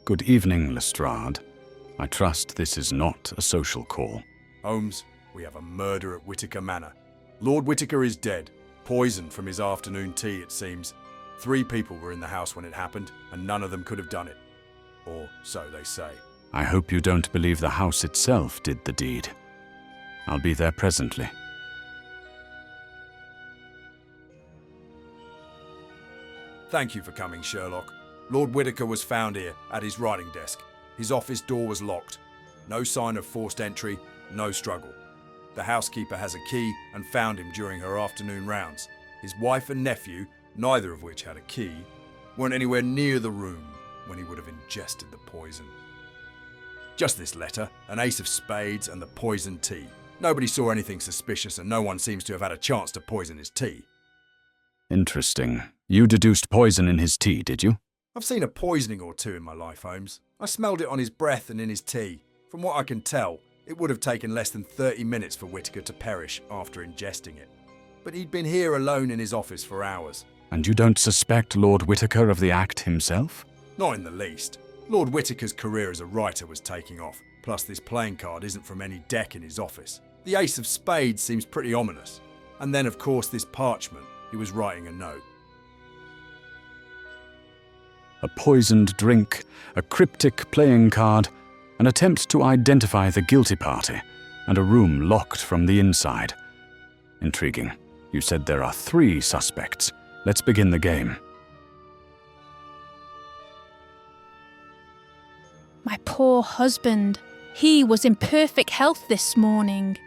Good evening, Lestrade. I trust this is not a social call. Holmes, we have a murder at Whitaker Manor. Lord Whitaker is dead. Poisoned from his afternoon tea, it seems. 3 people were in the house when it happened, and none of them could have done it. Or so they say. I hope you don't believe the house itself did the deed. I'll be there presently. Thank you for coming, Sherlock. Lord Whitaker was found here, at his writing desk. His office door was locked. No sign of forced entry, no struggle. The housekeeper has a key and found him during her afternoon rounds. His wife and nephew, neither of which had a key, weren't anywhere near the room when he would have ingested the poison. Just this letter, an ace of spades and the poisoned tea. Nobody saw anything suspicious and no one seems to have had a chance to poison his tea. Interesting. You deduced poison in his tea, did you? I've seen a poisoning or two in my life, Holmes. I smelled it on his breath and in his tea. From what I can tell, it would have taken less than 30 minutes for Whitaker to perish after ingesting it. But he'd been here alone in his office for hours. And you don't suspect Lord Whitaker of the act himself? Not in the least. Lord Whitaker's career as a writer was taking off, plus this playing card isn't from any deck in his office. The ace of spades seems pretty ominous. And then, of course, this Parchment. He was writing a note. A poisoned drink, a cryptic playing card, an attempt to identify the guilty party, and a room locked from the inside. Intriguing. You said there are 3 suspects. Let's begin the game. My poor husband. He was in perfect health this morning.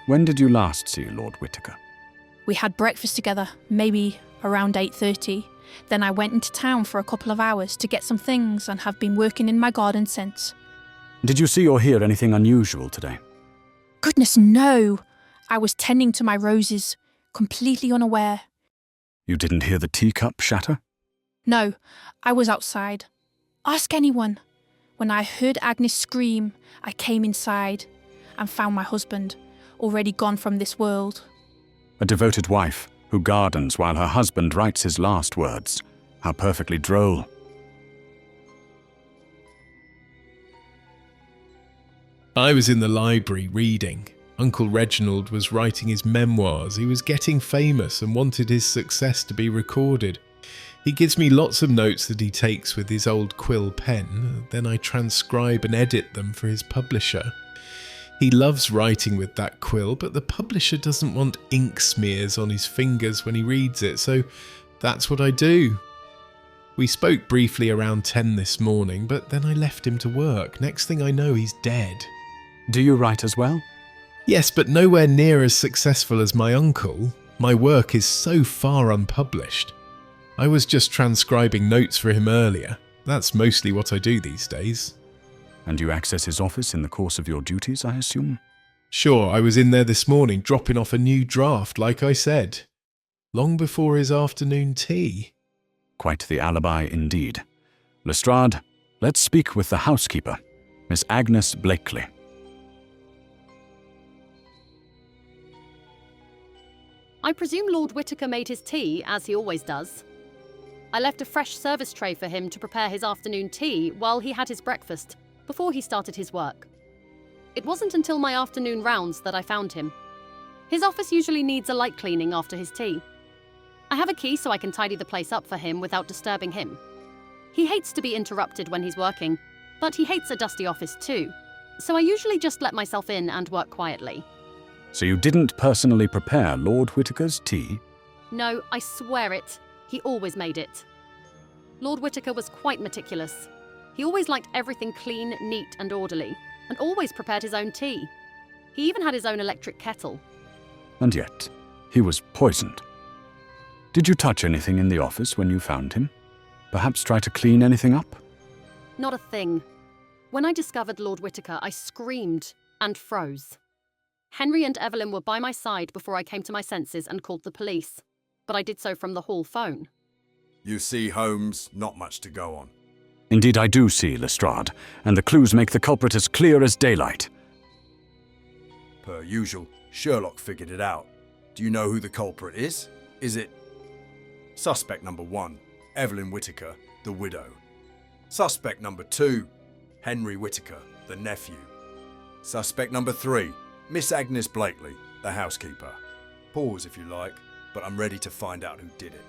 When did you last see Lord Whitaker? We had breakfast together, maybe around 8:30. Then I went into town for a couple of hours to get some things and have been working in my garden since. Did you see or hear anything unusual today? Goodness, no! I was tending to my roses, completely unaware. You didn't hear the teacup shatter? No, I was outside. Ask anyone. When I heard Agnes scream, I came inside and found my husband, already gone from this world. A devoted wife who gardens while her husband writes his last words. How perfectly droll. I was in the library reading. Uncle Reginald was writing his memoirs. He was getting famous and wanted his success to be recorded. He gives me lots of notes that he takes with his old quill pen. Then I transcribe and edit them for his publisher. He loves writing with that quill, but the publisher doesn't want ink smears on his fingers when he reads it, so that's what I do. We spoke briefly around 10 this morning, but then I left him to work. Next thing I know, he's dead. Do you write as well? Yes, but nowhere near as successful as my uncle. My work is so far unpublished. I was just transcribing notes for him earlier. That's mostly what I do these days. And you access his office in the course of your duties, I assume? Sure, I was in there this morning dropping off a new draft, like I said. Long before his afternoon tea. Quite the alibi indeed. Lestrade, let's speak with the housekeeper, Miss Agnes Blakely. I presume Lord Whitaker made his tea, as he always does. I left a fresh service tray for him to prepare his afternoon tea while he had his breakfast, before he started his work. It wasn't until my afternoon rounds that I found him. His office usually needs a light cleaning after his tea. I have a key so I can tidy the place up for him without disturbing him. He hates to be interrupted when he's working, but he hates a dusty office too, so I usually just let myself in and work quietly. So you didn't personally prepare Lord Whitaker's tea? No, I swear it. He always made it. Lord Whitaker was quite meticulous. He always liked everything clean, neat and orderly, and always prepared his own tea. He even had his own electric kettle. And yet, he was poisoned. Did you touch anything in the office when you found him? Perhaps try to clean anything up? Not a thing. When I discovered Lord Whitaker, I screamed and froze. Henry and Evelyn were by my side before I came to my senses and called the police, but I did so from the hall phone. You see, Holmes, not much to go on. Indeed I do see, Lestrade, and the clues make the culprit as clear as daylight. Per usual, Sherlock figured it out. Do you know who the culprit is? Is it... Suspect number 1, Evelyn Whitaker, the widow. Suspect number 2, Henry Whitaker, the nephew. Suspect number 3, Miss Agnes Blakely, the housekeeper. Pause if you like, but I'm ready to find out who did it.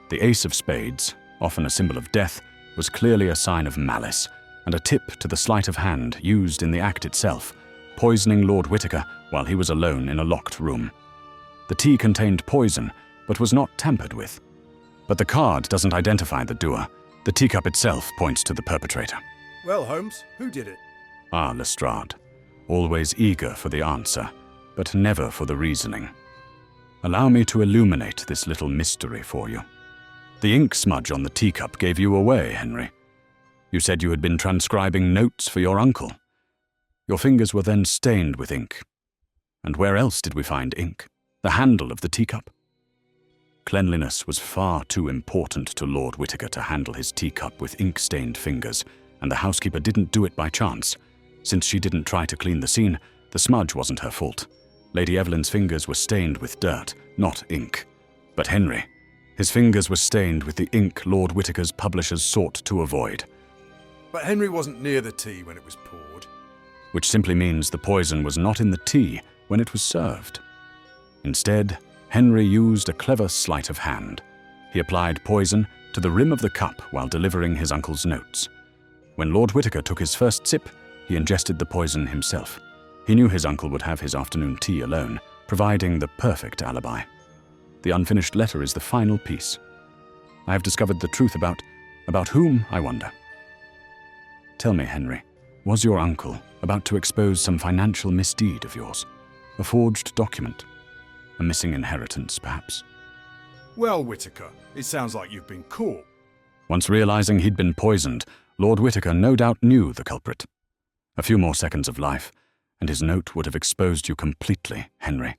The ace of spades, often a symbol of death, was clearly a sign of malice, and a tip to the sleight of hand used in the act itself, poisoning Lord Whitaker while he was alone in a locked room. The tea contained poison, but was not tampered with. But the card doesn't identify the doer. The teacup itself points to the perpetrator. Well, Holmes, who did it? Ah, Lestrade, always eager for the answer, but never for the reasoning. Allow me to illuminate this little mystery for you. The ink smudge on the teacup gave you away, Henry. You said you had been transcribing notes for your uncle. Your fingers were then stained with ink. And where else did we find ink? The handle of the teacup? Cleanliness was far too important to Lord Whitaker to handle his teacup with ink-stained fingers, and the housekeeper didn't do it by chance. Since she didn't try to clean the scene, the smudge wasn't her fault. Lady Evelyn's fingers were stained with dirt, not ink. But Henry, his fingers were stained with the ink Lord Whitaker's publishers sought to avoid. But Henry wasn't near the tea when it was poured. Which simply means the poison was not in the tea when it was served. Instead, Henry used a clever sleight of hand. He applied poison to the rim of the cup while delivering his uncle's notes. When Lord Whitaker took his first sip, he ingested the poison himself. He knew his uncle would have his afternoon tea alone, providing the perfect alibi. The unfinished letter is the final piece. I have discovered the truth about whom, I wonder. Tell me, Henry, was your uncle about to expose some financial misdeed of yours? A forged document? A missing inheritance, perhaps? Well, Whitaker, it sounds like you've been caught. Once realizing he'd been poisoned, Lord Whitaker no doubt knew the culprit. A few more seconds of life, and his note would have exposed you completely, Henry.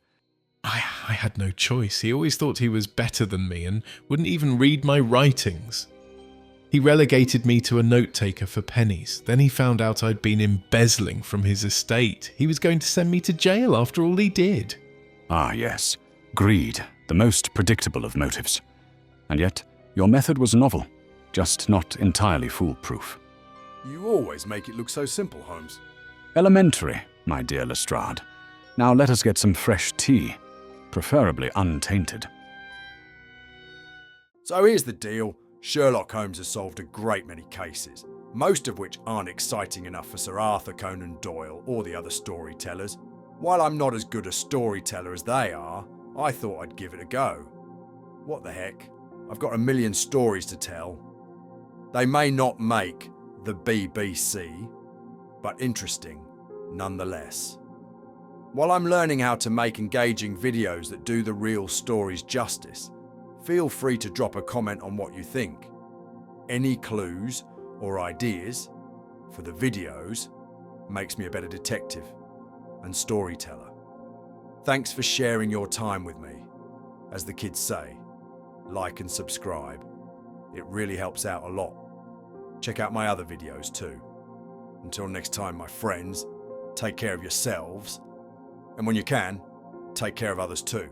I had no choice. He always thought he was better than me and wouldn't even read my writings. He relegated me to a note-taker for pennies. Then he found out I'd been embezzling from his estate. He was going to send me to jail after all he did. Ah, yes. Greed, the most predictable of motives. And yet, your method was novel, just not entirely foolproof. You always make it look so simple, Holmes. Elementary, my dear Lestrade. Now let us get some fresh tea, preferably untainted. So here's the deal. Sherlock Holmes has solved a great many cases, most of which aren't exciting enough for Sir Arthur Conan Doyle or the other storytellers. While I'm not as good a storyteller as they are, I thought I'd give it a go. What the heck? I've got a million stories to tell. They may not make the BBC, but interesting nonetheless. While I'm learning how to make engaging videos that do the real stories justice, feel free to drop a comment on what you think. Any clues or ideas for the videos makes me a better detective and storyteller. Thanks for sharing your time with me. As the kids say, like and subscribe. It really helps out a lot. Check out my other videos too. Until next time, my friends, take care of yourselves, and when you can, take care of others too.